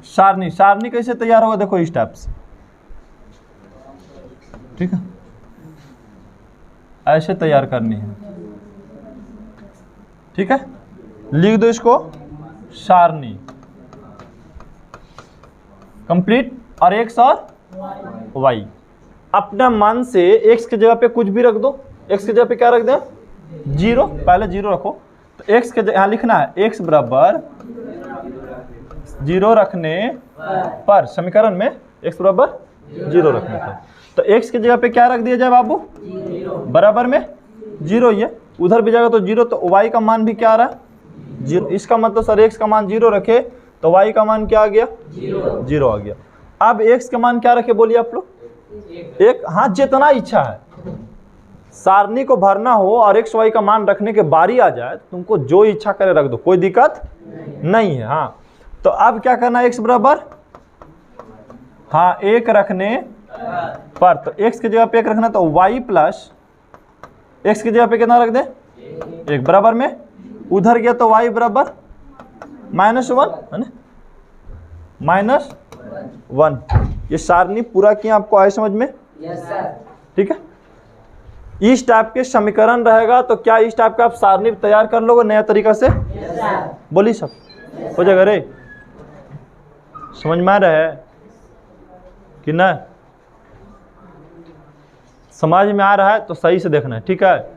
सारणी। सारणी कैसे तैयार होगा? देखो इस टाइप से, ठीक है, ऐसे तैयार करनी है, ठीक है। लिख दो इसको सारणी। कंप्लीट, और x और y। अपना मन से x की जगह पे कुछ भी रख दो। x की जगह पे क्या रख दें? 0, पहले 0 रखो। तो x के यहाँ लिखना है x बराबर 0 रखने पर, समीकरण में x बराबर 0 रखने पर, तो x की जगह पे क्या रख दिया जाए बाबू? बराबर में 0 ही है, उधर भी जाएगा तो 0, तो y का मान भी क्या आ रहा है? 0। इसका मतलब सर x का मान 0 रखे तो y का मान क्या आ गया? 0 आ गया। अब x का मान क्या रखे बोलिए आप लोग? 1। हाँ, जितना इच्छा है सारणी को भरना हो और x y का मान रखने के बारी आ जाए, तुमको जो इच्छा करे रख दो, कोई दिक्कत नहीं है। हाँ, तो अब क्या करना है? x बराबर 1 रखने पर, तो x की जगह पे 1 रखना, तो y प्लस x की जगह पे कितना रख दे? 1 बराबर में, उधर गया तो y बराबर -1 है ना, -1। ये सारणी पूरा किया, आपको आए समझ में? Yes sir. ठीक है, इस टाइप के समीकरण रहेगा तो क्या इस टाइप का आप सारणी तैयार कर लोगे नया तरीका से? Yes sir. बोली सब हो जाएगा रे? समझ में आ रहा है कि ना? समझ में आ रहा है तो सही से देखना है, ठीक है?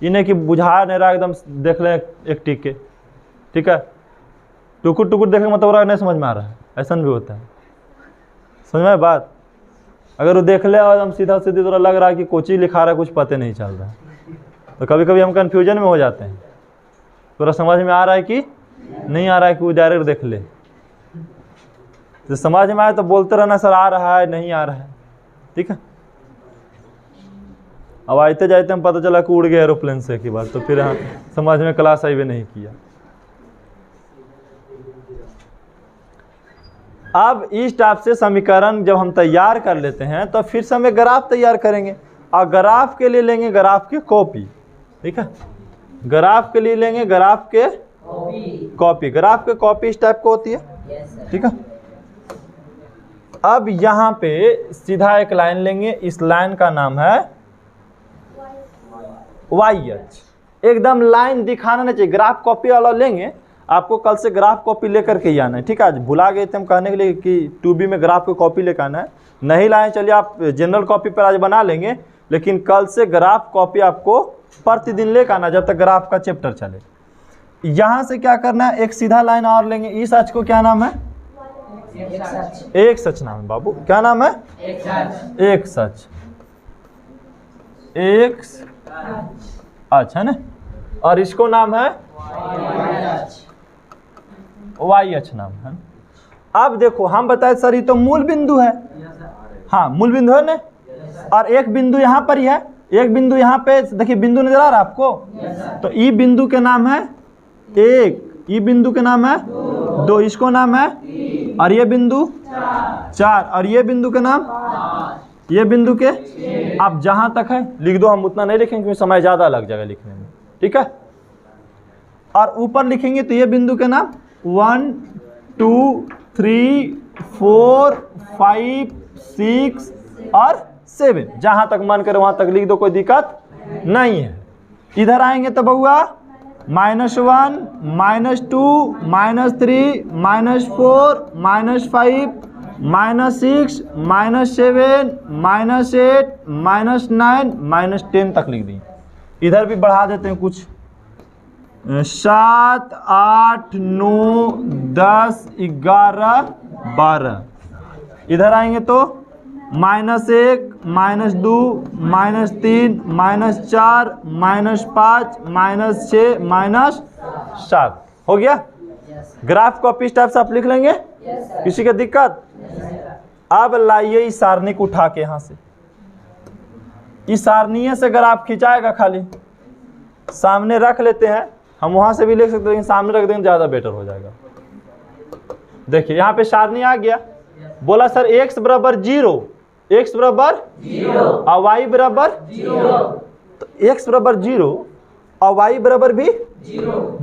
इन्हें कि बुझा नहीं रहा एकदम देख ले एक टिक के, ठीक है? टुकुर टुकुर देखे मतलब नहीं समझ में आ रहा है, ऐसा भी होता है। समझ में बात? अगर वो देख ले और हम सीधा सीधी तो लग रहा है कि कोची लिखा रहा है, कुछ पता नहीं चल रहा है, तो कभी कभी हम कंफ्यूजन में हो जाते हैं। पूरा समझ में आ रहा है कि नहीं आ रहा है कि वो डायरेक्ट देख ले, तो समझ में आए तो बोलते रहना सर आ रहा है नहीं आ रहा है, ठीक है? अब आते जाते हम पता चला कि उड़ गया एरोप्लेन से की बात, तो फिर हाँ समझ में क्लास हाईवे नहीं किया। अब इस टाइप से समीकरण जब हम तैयार कर लेते हैं तो फिर से हमें ग्राफ तैयार करेंगे, और ग्राफ के लिए लेंगे ग्राफ की कॉपी, ठीक है? ग्राफ के लिए लेंगे ग्राफ के कॉपी। ग्राफ के कॉपी इस टाइप को होती है, ठीक है? अब यहाँ पे सीधा एक लाइन लेंगे, इस लाइन का नाम है YH। एकदम लाइन दिखाना नहीं चाहिए, ग्राफ कॉपी वाला लेंगे। आपको कल से ग्राफ कॉपी लेकर के ही आना है, ठीक है? आज भुला गए थे हम कहने के लिए कि 2B में ग्राफ की कॉपी लेकर आना है, नहीं लाए चलिए आप जनरल कॉपी पर आज बना लेंगे, लेकिन कल से ग्राफ कॉपी आपको प्रतिदिन लेकर आना जब तक ग्राफ का चैप्टर चले। यहाँ से क्या करना है? एक सीधा लाइन और लेंगे, इस अक्ष को क्या नाम है? एक सच नाम है बाबू, क्या नाम है? एक सच, एक अच्छा ना, और इसको नाम है YH नाम है। अब देखो हम बताए सर ये तो मूल बिंदु है, हाँ मूल बिंदु है ना, और एक बिंदु यहाँ पर ही है, एक बिंदु यहाँ पे देखिए, बिंदु नजर आ रहा है आपको? तो ई बिंदु के नाम है 1, ई बिंदु के नाम है 2, इसको नाम है, और ये बिंदु 4, और ये बिंदु के नाम, ये बिंदु के आप जहां तक है लिख दो, हम उतना नहीं लिखेंगे क्योंकि समय ज्यादा लग जाएगा लिखने में, ठीक है? और ऊपर लिखेंगे तो ये बिंदु के नाम 1 2 3 4 5 6 और 7, जहां तक मन करे वहां तक लिख दो, कोई दिक्कत नहीं है। इधर आएंगे तो बउआ -1 -2 -3 -4 -5 -6 -7 -8 -9 -10 तक लिख दी। इधर भी बढ़ा देते हैं कुछ, 7 8 9 10 11 12। इधर आएंगे तो -1 -2 -3 -4 -5 -6 -7 हो गया। ग्राफ कॉपी इस टाइप से आप लिख लेंगे, किसी का दिक्कत? अब लाइए इस सारणी को उठा के यहाँ से, इस सारणी से ग्राफ खिंचाएगा, खाली सामने रख लेते हैं, हम वहां से भी लिख सकते हैं लेकिन सामने रख देंगे ज़्यादा बेटर हो जाएगा। देखिए यहाँ पे सारणी आ गया, बोला सर x बराबर 0, x बराबर 0 और y बराबर 0, तो x बराबर 0 और y बराबर भी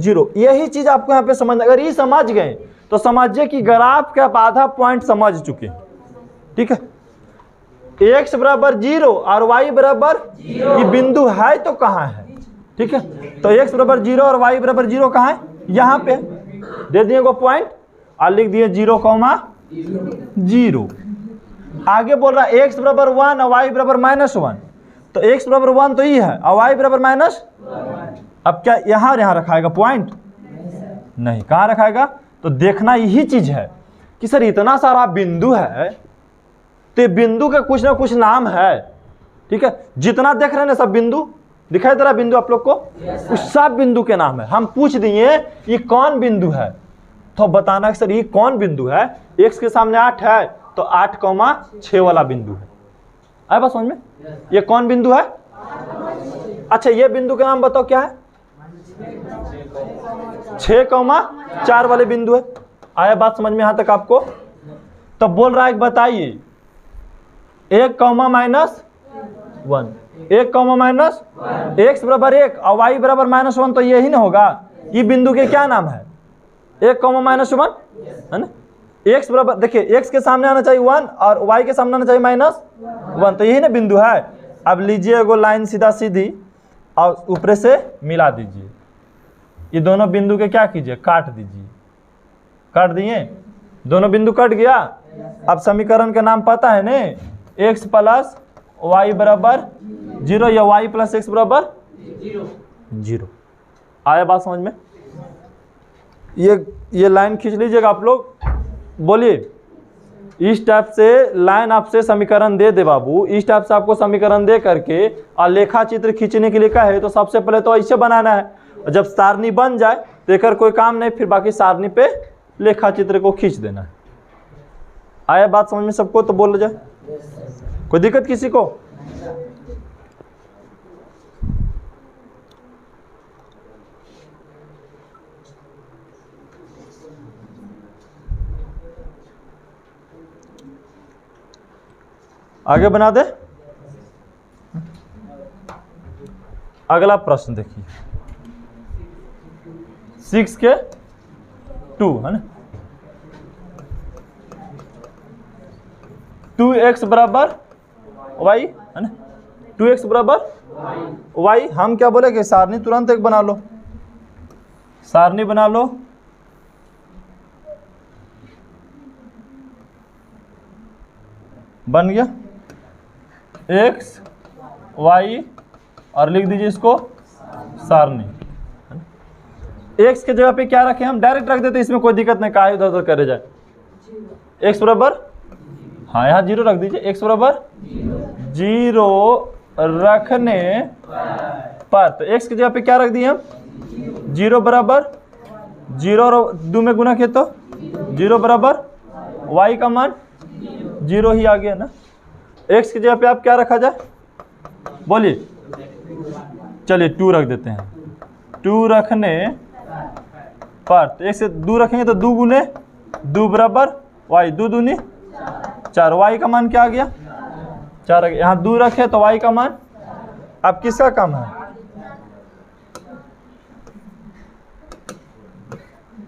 0। यही चीज आपको यहाँ पे समझना, अगर ये समझ गए तो समझिए कि ग्राफ के आप आधा पॉइंट समझ चुके, ठीक है? x बराबर 0 और y बराबर 0, ये बिंदु है तो कहाँ है, ठीक है? तो x बराबर 0 और y बराबर 0 कहाँ है? यहाँ पे दे दिए को पॉइंट और लिख दिए 0, 0। आगे बोल रहा है x बराबर 1 और y बराबर -1, तो x बराबर 1 तो ये है और y बराबर -। अब क्या यहाँ और यहाँ रखाएगा पॉइंट? नहीं, कहाँ रखाएगा? तो देखना यही चीज है कि सर इतना सारा बिंदु है तो ये बिंदु का कुछ ना कुछ नाम है, ठीक है। जितना देख रहे हैं ना सब बिंदु दिखाई दे रहा बिंदु आप लोग को, उस सब बिंदु के नाम है। हम पूछ दिए ये कौन बिंदु है, तो बताना कि सर ये कौन बिंदु है। x के सामने 8 है तो 8,6 वाला बिंदु है। आए बात समझ में? ये कौन बिंदु है? अच्छा, ये बिंदु का नाम बताओ क्या है? 6,4 वाले बिंदु है। आया बात समझ में यहां तक आपको? तो बोल रहा है बताइए 1, -1, 1, x बराबर 1 और y बराबर -1, तो यही ना होगा। ये बिंदु के क्या नाम है? 1, -1 है ना। x बराबर देखिए x के सामने आना चाहिए 1 और y के सामने आना चाहिए -1, तो यही ना बिंदु है। अब लीजिए एगो लाइन सीधा सीधी और ऊपर से मिला दीजिए। ये दोनों बिंदु के क्या कीजिए? काट दीजिए। काट दिए, दोनों बिंदु कट गया। अब समीकरण का नाम पता है ने, x प्लस y बराबर 0 या y प्लस x बराबर 0। आया बात समझ में? ये लाइन खींच लीजिएगा आप लोग। बोलिए, इस टाइप से लाइन आपसे समीकरण दे दे बाबू, इस टाइप से आपको समीकरण दे करके और लेखा चित्र खींचने के लिए कहे तो सबसे पहले तो ऐसे बनाना है। और जब सारणी बन जाए तो एक कोई काम नहीं, फिर बाकी सारणी पे लेखा चित्र को खींच देना है। आया बात समझ में सबको? तो बोल जाए, कोई दिक्कत किसी को? आगे बना दे। अगला प्रश्न देखिए 6 के 2 है ना। 2x बराबर y है ना, 2x बराबर y। हम क्या बोले कि सारणी तुरंत एक बना लो, सारणी बना लो। बन गया x y और लिख दीजिए इसको सारणी। x के जगह पे क्या रखें? हम डायरेक्ट रख देते, इसमें कोई दिक्कत नहीं, कहा इधर उधर करे जाए। x बराबर, हाँ यहाँ 0 रख दीजिए। x बराबर 0 रखने पर, तो x की जगह पे क्या रख दिए हम? 0 बराबर 0 और 2 में गुना किए तो 0 बराबर y का मान 0 ही आ गया ना। x की जगह पे आप क्या रखा जाए? बोलिए। चलिए 2 रख देते हैं। 2 रखने पर, तो 1 से 2 रखेंगे तो 2 गुने 2 बराबर y, 2 दूनी 4, y का मान क्या आ गया? 4 आ गया। यहाँ 2 रखे तो y का मान, अब किसका काम है?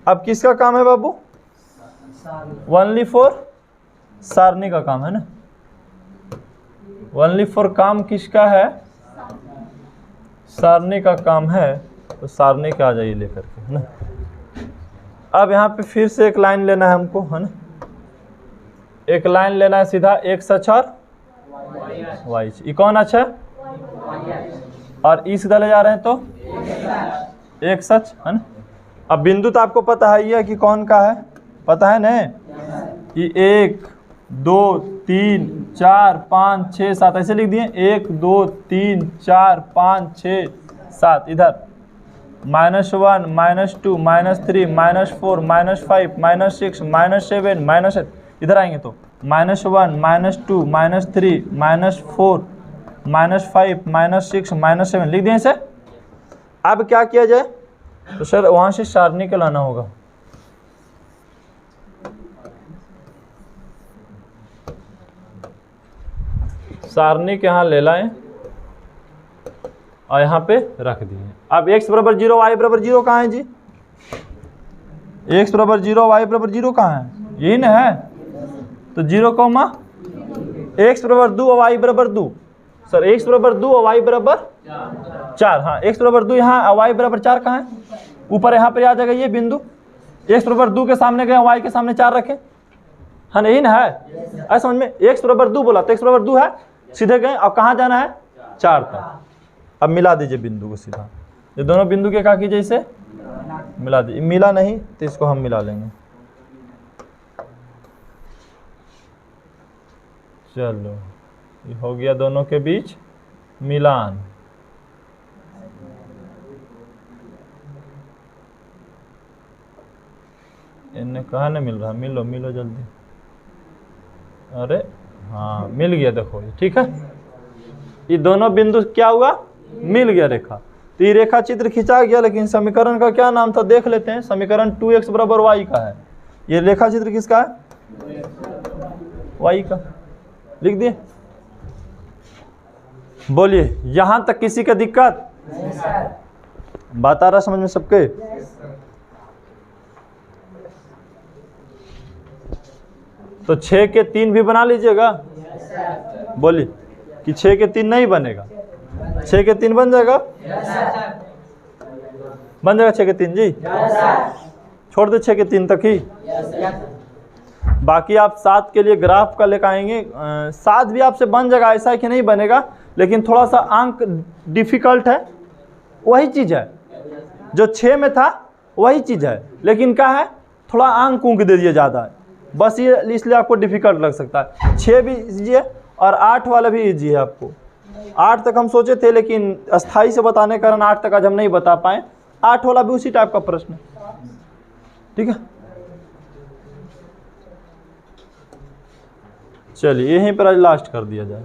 अब किसका काम है बाबू? ओनली फॉर सारणी का काम है ना। ओनली फॉर काम किसका है? सारणी का काम है, तो सारणी का आ जाइए लेकर के, है ना। अब यहाँ पे फिर से एक लाइन लेना है हमको, है ना। एक लाइन लेना है सीधा, एक सच और वाई। ये कौन अच्छा है? और ई सीधा ले जा रहे हैं तो एक सच, है ना। अब बिंदु तो आपको पता है ये कि कौन का है, पता है ना। ये 1 2 3 4 5 6 7 ऐसे लिख दिए। 1 2 3 4 5 6 7, इधर -1 -2 -3 -4 -5 -6 -7 -8, इधर आएंगे तो -1 -2 -3 -4 -5 -6 -7 लिख दिए इसे। अब क्या किया जाए? तो सर वहां से सारणी को लाना होगा। सारणी के यहाँ ले लाएं और यहाँ पे रख दिए। अब x बराबर 0 y बराबर 0 कहाँ है जी? x बराबर 0 y बराबर 0 कहाँ है? यही ना है। तो 0 कॉमा x बराबर 2 और y बराबर 2। सर x बराबर 2 और y बराबर 4। हाँ x बराबर 2 यहाँ और y बराबर 4 कहाँ है? ऊपर यहाँ पे आ जाएगा ये बिंदु। x बराबर 2 के सामने गए, y के सामने 4 रखें, हाँ यही ना है, ऐसा समझ में। x बराबर 2 बोला तो x बराबर 2 है, सीधे गए। अब कहाँ जाना है, 4 तक। अब मिला दीजिए बिंदु को सीधा, ये दोनों बिंदु के क्या कीजिए, इसे मिला दीजिए। मिला नहीं तो इसको हम मिला लेंगे। चलो ये हो गया दोनों के बीच मिलान। इन्हें कहा नहीं मिल रहा, मिलो मिलो जल्दी। अरे हाँ मिल गया, देखो ठीक है। ये दोनों बिंदु क्या हुआ, मिल गया रेखा। तो ये रेखा चित्र खिंचा गया, लेकिन समीकरण का क्या नाम था देख लेते हैं। समीकरण 2x बराबर y का है। ये रेखा चित्र किसका है, y का। लिख दिए। बोलिए यहां तक किसी का दिक्कत, बात आ रहा समझ में सबके। तो 6 के 3 भी बना लीजिएगा। बोलिए कि 6 के 3 नहीं बनेगा, 6 के 3 बन जाएगा, बन जाएगा 6 के 3 जी। छोड़ दे 6 के 3 तक ही। बाकी आप 7 के लिए ग्राफ का लेकर आएंगे। 7 भी आपसे बन जाएगा, ऐसा है कि नहीं बनेगा, लेकिन थोड़ा सा अंक डिफिकल्ट है। वही चीज़ है जो 6 में था, वही चीज़ है, लेकिन क्या है थोड़ा अंक दे दिए ज़्यादा है, बस ये इसलिए आपको डिफिकल्ट लग सकता है। 6 भी इजी है और 8 वाला भी इजी है आपको। 8 तक हम सोचे थे, लेकिन अस्थाई से बताने के कारण 8 तक आज हम नहीं बता पाए। 8 वाला भी उसी टाइप का प्रश्न, ठीक है। चलिए यहीं पर आज लास्ट कर दिया जाए।